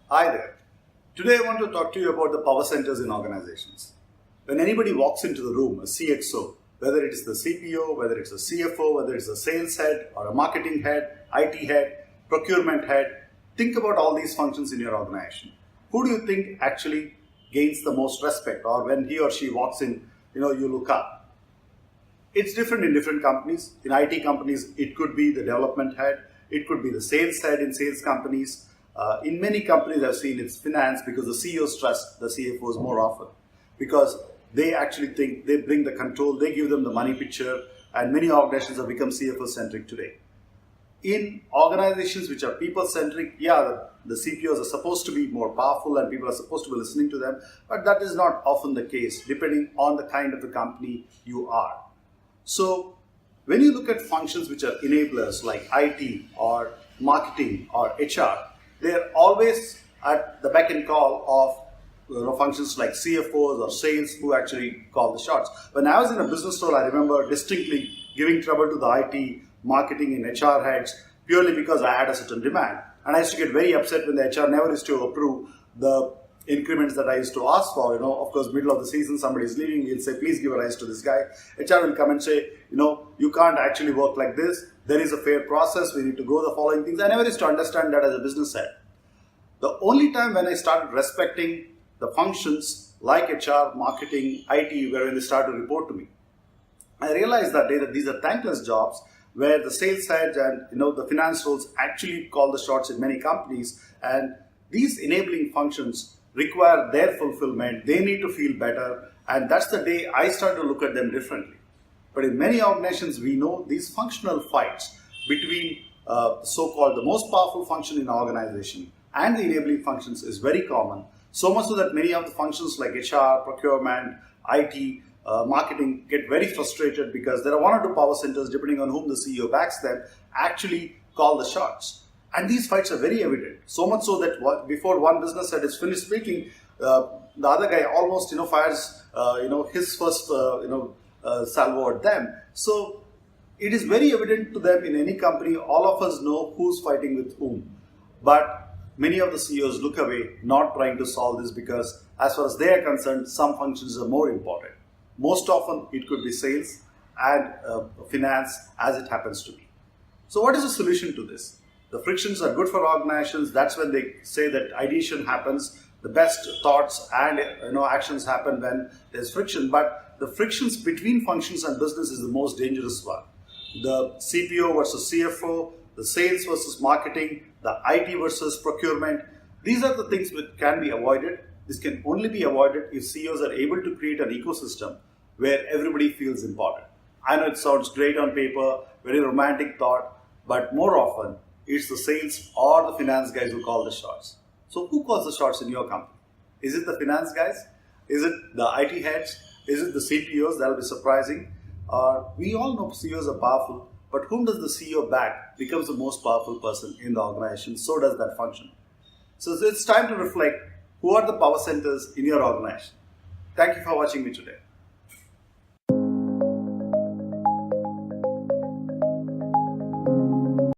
Hi there. Today I want to talk to you about the power centers in organizations. When anybody walks into the room, a CXO, whether it is the CPO, whether it's a CFO, whether it's a sales head or a marketing head, IT head, procurement head, think about all these functions in your organization. Who do you think actually gains the most respect, or when he or she walks in, you look up? It's different in different companies. In IT companies, it could be the development head, it could be the sales head in sales companies. In many companies I've seen it's finance, because the CEOs trust the CFOs more often, because they actually think they bring the control, they give them the money picture, and many organizations have become CFO centric today. In organizations which are people centric, the CPOs are supposed to be more powerful and people are supposed to be listening to them, but that is not often the case depending on the kind of the company you are. So when you look at functions which are enablers like IT or marketing or HR, they're always at the beck and call of functions like CFOs or sales who actually call the shots. When I was in a business role, I remember distinctly giving trouble to the IT, marketing and HR heads purely because I had a certain demand. And I used to get very upset when the HR never used to approve the increments that I used to ask for. Of course, middle of the season, somebody is leaving, he'll say, please give a rise to this guy. HR will come and say, you can't actually work like this. There is a fair process. We need to go the following things. I never used to understand that as a business head. The only time when I started respecting the functions like HR, marketing, IT, where when they started to report to me, I realized that day that these are thankless jobs where the sales heads and the finance roles actually call the shots in many companies, and these enabling functions require their fulfillment. They need to feel better, and that's the day I started to look at them differently. But in many organizations, we know these functional fights between so-called the most powerful function in an organization and the enabling functions is very common. So much so that many of the functions like HR, procurement, IT, marketing get very frustrated because there are one or two power centers, depending on whom the CEO backs them, actually call the shots. And these fights are very evident. So much so that before one business head is finished speaking, the other guy almost fires his first salvo at them. So it is very evident to them in any company. All of us know who's fighting with whom. But many of the CEOs look away, not trying to solve this, because as far as they are concerned, some functions are more important. Most often it could be sales and finance, as it happens to be. So what is the solution to this? The frictions are good for organizations. That's when they say that ideation happens. The best thoughts and actions happen when there's friction. But the frictions between functions and business is the most dangerous one. The CPO versus CFO, the sales versus marketing, the IT versus procurement. These are the things which can be avoided. This can only be avoided if CEOs are able to create an ecosystem where everybody feels important. I know it sounds great on paper, very romantic thought, but more often it's the sales or the finance guys who call the shots. So who calls the shots in your company? Is it the finance guys? Is it the IT heads? Is it the CPOs? That'll be surprising. We all know CEOs are powerful, but whom does the CEO back becomes the most powerful person in the organization. So does that function. So it's time to reflect, who are the power centers in your organization? Thank you for watching me today.